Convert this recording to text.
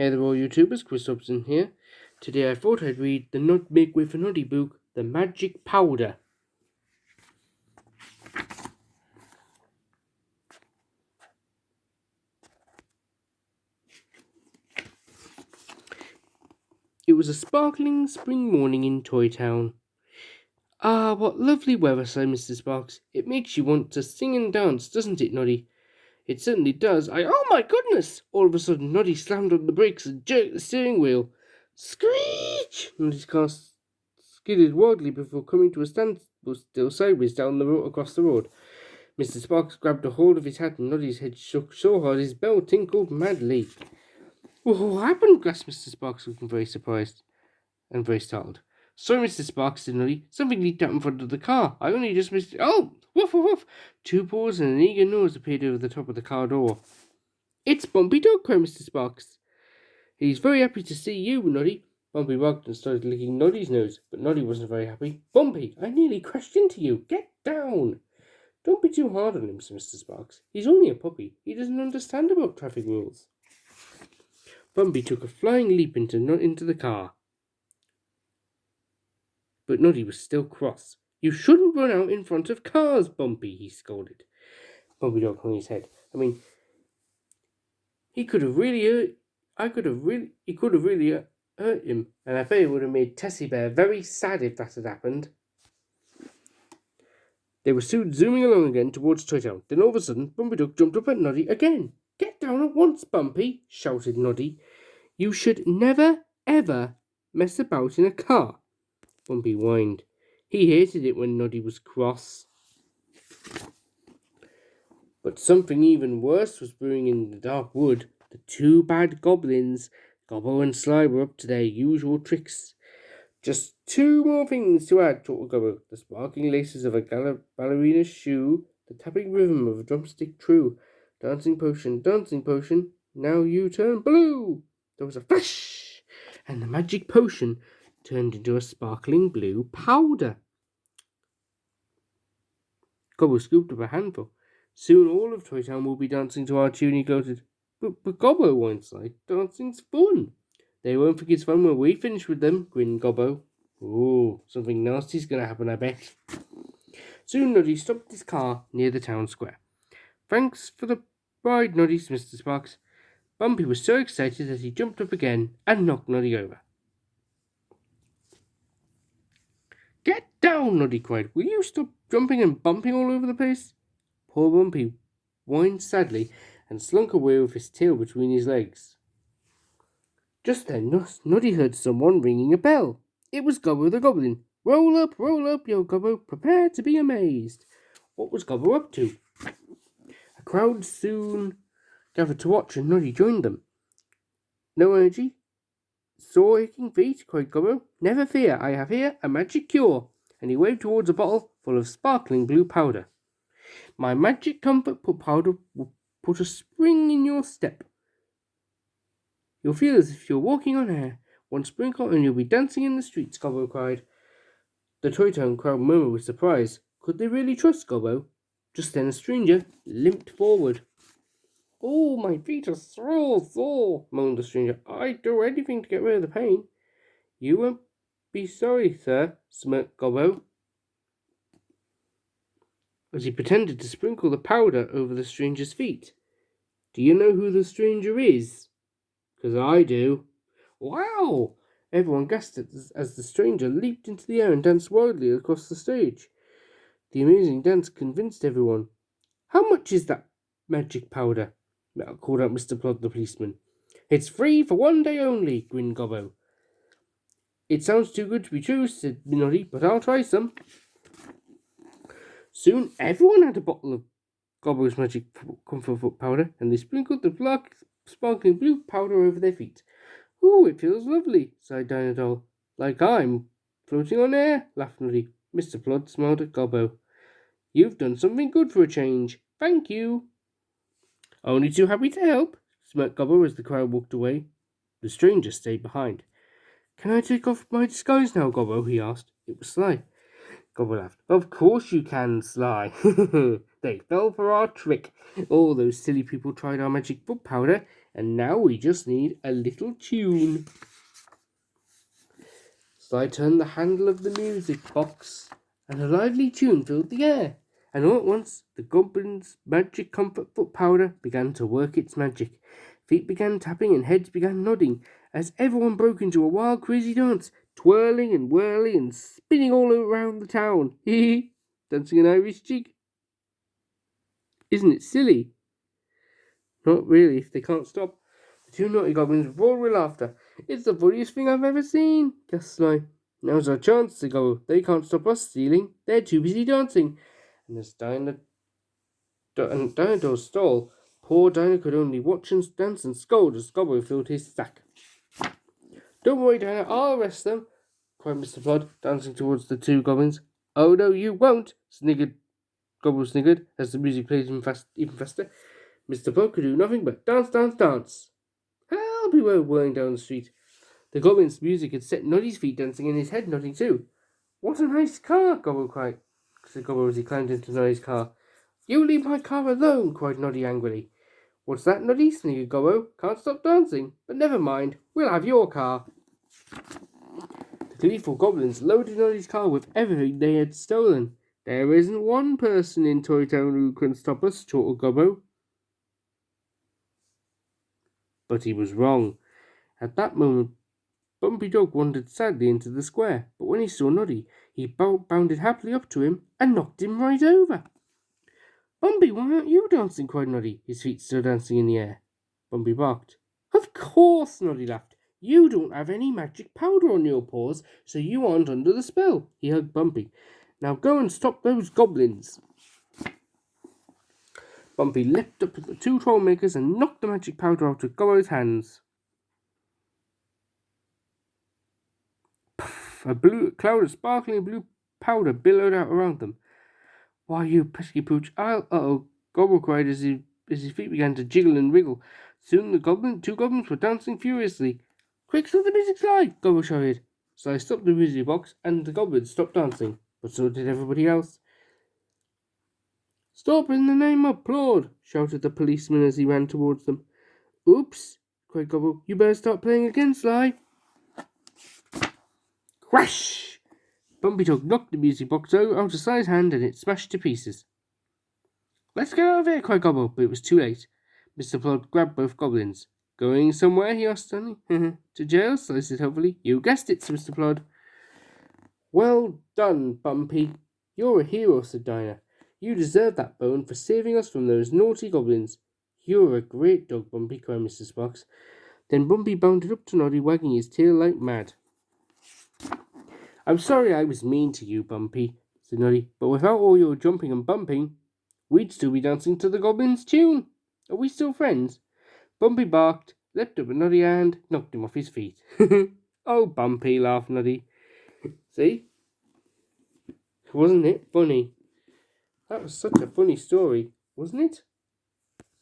Hey there all YouTubers, Chris Robson here. Today I thought I'd read the Make with a Noddy book, The Magic Powder. It was a sparkling spring morning in Toy Town. Ah, what lovely weather, sighed Mr. Sparks. It makes you want to sing and dance, doesn't it, Noddy? It certainly does. Oh my goodness! All of a sudden, Noddy slammed on the brakes and jerked the steering wheel. Screech! Noddy's car skidded wildly before coming to a standstill sideways down the road across the road. Mr. Sparks grabbed a hold of his hat and Noddy's head shook so hard his bell tinkled madly. What happened? Gasped Mr. Sparks, looking very surprised and very startled. Sorry, Mr. Sparks, said Noddy. Something leaped out in front of the car. I only just missed it. Oh! Woof, woof, woof! Two paws and an eager nose appeared over the top of the car door. It's Bumpy Dog, cried Mr. Sparks. He's very happy to see you, Noddy. Bumpy barked and started licking Noddy's nose, but Noddy wasn't very happy. Bumpy, I nearly crashed into you. Get down! Don't be too hard on him, said Mr. Sparks. He's only a puppy. He doesn't understand about traffic rules. Bumpy took a flying leap into the car. But Noddy was still cross. You shouldn't run out in front of cars, Bumpy, he scolded. Bumpy Dog hung his head. He could have really hurt him, and I bet it would have made Tessie Bear very sad if that had happened. They were soon zooming along again towards Toy Town. Then all of a sudden, Bumpy Dog jumped up at Noddy again. Get down at once, Bumpy, shouted Noddy. You should never, ever mess about in a car. Bumpy whined. He hated it when Noddy was cross. But something even worse was brewing in the dark wood. The two bad goblins, Gobbo and Sly, were up to their usual tricks. Just two more things to add, thought Gobbo. The sparkling laces of a ballerina's shoe, the tapping rhythm of a drumstick true. Dancing potion, now you turn blue. There was a flash, and the magic potion turned into a sparkling blue powder. Gobbo scooped up a handful. Soon all of Toy Town will be dancing to our tune, he gloated. But Gobbo, whined Sly, dancing's fun. They won't think it's fun when we finish with them, grinned Gobbo. Ooh, something nasty's going to happen, I bet. Soon Noddy stopped his car near the town square. Thanks for the ride, Noddy, said Mr. Sparks. Bumpy was so excited that he jumped up again and knocked Noddy over. Get down, Noddy cried. Will you stop jumping and bumping all over the place? Poor Bumpy whined sadly and slunk away with his tail between his legs. Just then, Noddy heard someone ringing a bell. It was Gobbo the Goblin. Roll up, yelled Gobbo. Prepare to be amazed. What was Gobbo up to? A crowd soon gathered to watch, and Noddy joined them. No energy? Sore aching feet? Cried Gobbo. Never fear, I have here a magic cure. And he waved towards a bottle full of sparkling blue powder. My magic comfort powder will put a spring in your step. You'll feel as if you're walking on air. One sprinkle and you'll be dancing in the streets, Gobbo cried. The Toy Town crowd murmured with surprise. Could they really trust Gobbo? Just then a stranger limped forward. Oh, my feet are so sore, moaned the stranger. I'd do anything to get rid of the pain. You won't be sorry, sir, smirked Gobbo, as he pretended to sprinkle the powder over the stranger's feet. Do you know who the stranger is? 'Cause I do. Wow! Everyone gasped as the stranger leaped into the air and danced wildly across the stage. The amazing dance convinced everyone. How much is that magic powder? Called out Mr. Plod the policeman. It's free for 1 day only, grinned Gobbo. It sounds too good to be true, said Noddy, but I'll try some. Soon everyone had a bottle of Gobbo's magic comfort powder, and they sprinkled the sparkling blue powder over their feet. Ooh, it feels lovely, sighed Dinah Doll. Like I'm floating on air, laughed Noddy. Mr. Plod smiled at Gobbo. You've done something good for a change. Thank you. Only too happy to help, smirked Gobbo as the crowd walked away. The stranger stayed behind. Can I take off my disguise now, Gobbo? He asked. It was Sly. Gobbo laughed. Of course you can, Sly. They fell for our trick. All those silly people tried our magic foot powder, And now we just need a little tune. Sly turned the handle of the music box, and a lively tune filled the air. And all at once, the goblin's magic comfort foot powder began to work its magic. Feet began tapping and heads began nodding, as everyone broke into a wild, crazy dance, twirling and whirling and spinning all around the town. Hee hee, dancing an Irish jig. Isn't it silly? Not really, if they can't stop. The two naughty goblins roared with laughter. It's the funniest thing I've ever seen, gasped Sly. Now's our chance to go. They can't stop us stealing. They're too busy dancing. And as Dinah's stall, poor Dinah could only watch and dance and scold as Gobbo filled his sack. Don't worry, Dinah, I'll arrest them, cried Mr. Flood, dancing towards the two goblins. Oh, no, you won't, Gobbo sniggered, as the music played even faster. Mr. Flood could do nothing but dance, dance, dance. Help! He went whirling down the street. The goblin's music had set Noddy's feet dancing and his head nodding too. What a nice car! Gobbo cried, said Gobbo as he climbed into Noddy's car. You leave my car alone! Cried Noddy angrily. What's that, Noddy? Sniggered Gobbo. Can't stop dancing. But never mind, we'll have your car. The gleeful goblins loaded Noddy's car with everything they had stolen. There isn't one person in Toy Town who can stop us, chortled Gobbo. But he was wrong. At that moment, Bumpy Dog wandered sadly into the square, but when he saw Noddy, he bounded happily up to him and knocked him right over. Bumpy, why aren't you dancing? Cried Noddy, his feet still dancing in the air. Bumpy barked. Of course, Noddy laughed. You don't have any magic powder on your paws, so you aren't under the spell. He hugged Bumpy. Now go and stop those goblins. Bumpy leapt up to the two trollmakers and knocked the magic powder out of Gobbo's hands. A cloud of sparkling blue powder billowed out around them. Why, you pesky pooch, Uh-oh, Gobbo cried as his feet began to jiggle and wriggle. Soon the two goblins were dancing furiously. Quick, stop the music, Sly! Gobbo shouted. Sly stopped the music box, and the goblins stopped dancing, but so did everybody else. Stop in the name of Claude! Shouted the policeman as he ran towards them. Oops! Cried Gobbo. You better start playing again, Sly. Crash! Bumpy Dog knocked the music box out of Sly's hand and it smashed to pieces. Let's get out of here, cried Gobbo, but it was too late. Mr. Flood grabbed both goblins. Going somewhere? He asked sternly. To jail? Sly said hopefully. You guessed it, Mr. Flood. Well done, Bumpy. You're a hero, said Dinah. You deserve that bone for saving us from those naughty goblins. You're a great dog, Bumpy, cried Mr. Sparks. Then Bumpy bounded up to Noddy, wagging his tail like mad. I'm sorry I was mean to you, Bumpy, said Noddy, but without all your jumping and bumping, we'd still be dancing to the goblin's tune. Are we still friends? Bumpy barked, leapt up at Noddy and knocked him off his feet. Oh, Bumpy, laughed Noddy. See? Wasn't it funny? That was such a funny story, wasn't it?